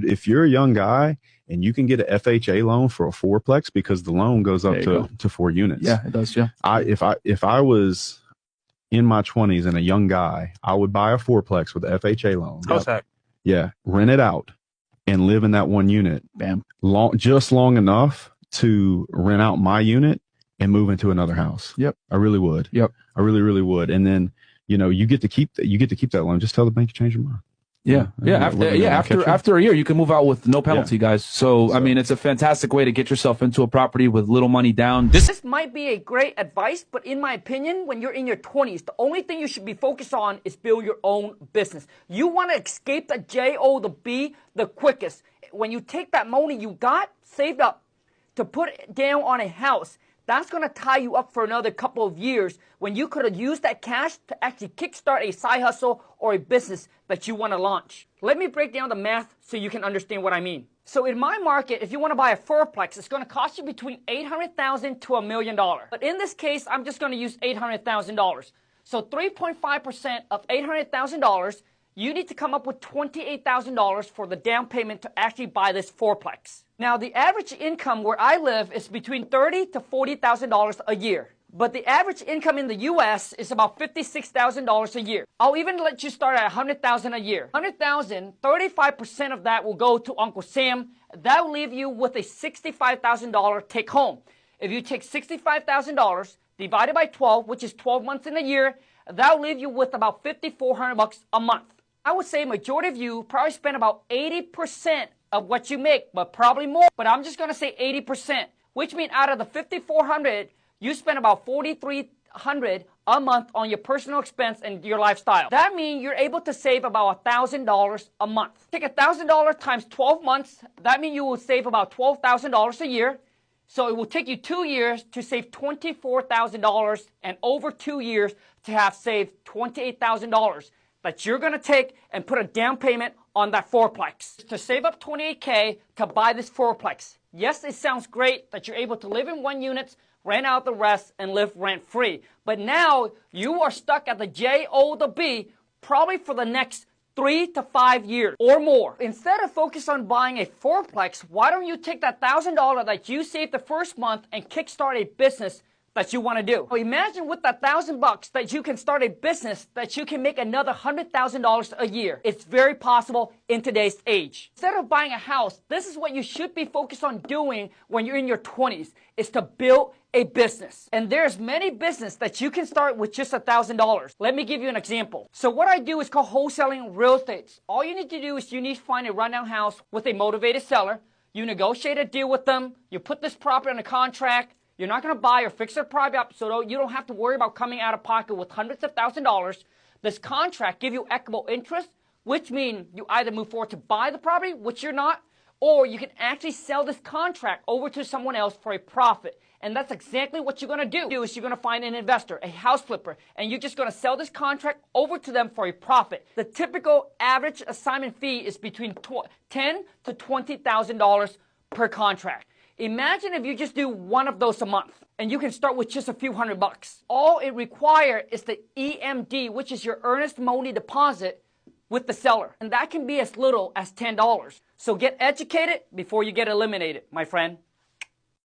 Dude, if you're a young guy and you can get an FHA loan for a fourplex, because the loan goes up to 4 units. Yeah, it does. Yeah. If I was in my 20s and a young guy, I would buy a fourplex with an FHA loan. How's that? Yeah, rent it out and live in that 1 unit. Bam. Long enough to rent out my unit and move into another house. Yep. I really would. Yep. I really would. And then, you get to keep that loan. Just tell the bank you change your mind. Yeah. After a year, you can move out with no penalty, guys. So, I mean, it's a fantastic way to get yourself into a property with little money down. This might be a great advice, but in my opinion, when you're in your 20s, the only thing you should be focused on is build your own business. You want to escape the J-O, the B, the quickest. When you take that money you got saved up to put down on a house, that's going to tie you up for another couple of years when you could have used that cash to actually kickstart a side hustle or a business that you want to launch. Let me break down the math so you can understand what I mean. So in my market, if you want to buy a fourplex, it's going to cost you between $800,000 to $1 million. But in this case, I'm just going to use $800,000. So 3.5% of $800,000, you need to come up with $28,000 for the down payment to actually buy this fourplex. Now, the average income where I live is between $30,000 to $40,000 a year. But the average income in the U.S. is about $56,000 a year. I'll even let you start at $100,000 a year. $100,000, 35% of that will go to Uncle Sam. That will leave you with a $65,000 take home. If you take $65,000 divided by 12, which is 12 months in a year, that will leave you with about $5,400 a month. I would say majority of you probably spend about 80% of what you make, but probably more. But I'm just going to say 80%, which means out of the $5,400, you spend about $4,300 a month on your personal expense and your lifestyle. That means you're able to save about $1,000 a month. Take $1,000 times 12 months. That means you will save about $12,000 a year. So it will take you 2 years to save $24,000 and over 2 years to have saved $28,000 that you're going to take and put a down payment on that fourplex. To save up $28K to buy this fourplex. Yes, it sounds great that you're able to live in 1 unit, rent out the rest, and live rent-free. But now you are stuck at the J-O, the B, probably for the next 3 to 5 years or more. Instead of focus on buying a fourplex, why don't you take that $1,000 that you saved the first month and kickstart a business that you want to do? Well, imagine with that $1,000 that you can start a business that you can make another $100,000 a year. It's very possible in today's age. Instead of buying a house, this is what you should be focused on doing when you're in your 20s, is to build a business. And there's many businesses that you can start with just $1,000. Let me give you an example. So what I do is called wholesaling real estate. All you need to do is you need to find a rundown house with a motivated seller. You negotiate a deal with them. You put this property on a contract. You're not going to buy or fix their property up, so you don't have to worry about coming out of pocket with hundreds of thousands of dollars. This contract gives you equitable interest, which means you either move forward to buy the property, which you're not, or you can actually sell this contract over to someone else for a profit. And that's exactly what you're going to do. Is you're going to find an investor, a house flipper, and you're just going to sell this contract over to them for a profit. The typical average assignment fee is between $10,000 to $20,000 per contract. Imagine if you just do one of those a month, and you can start with just a few $100. All it requires is the EMD, which is your earnest money deposit with the seller. And that can be as little as $10. So get educated before you get eliminated, my friend.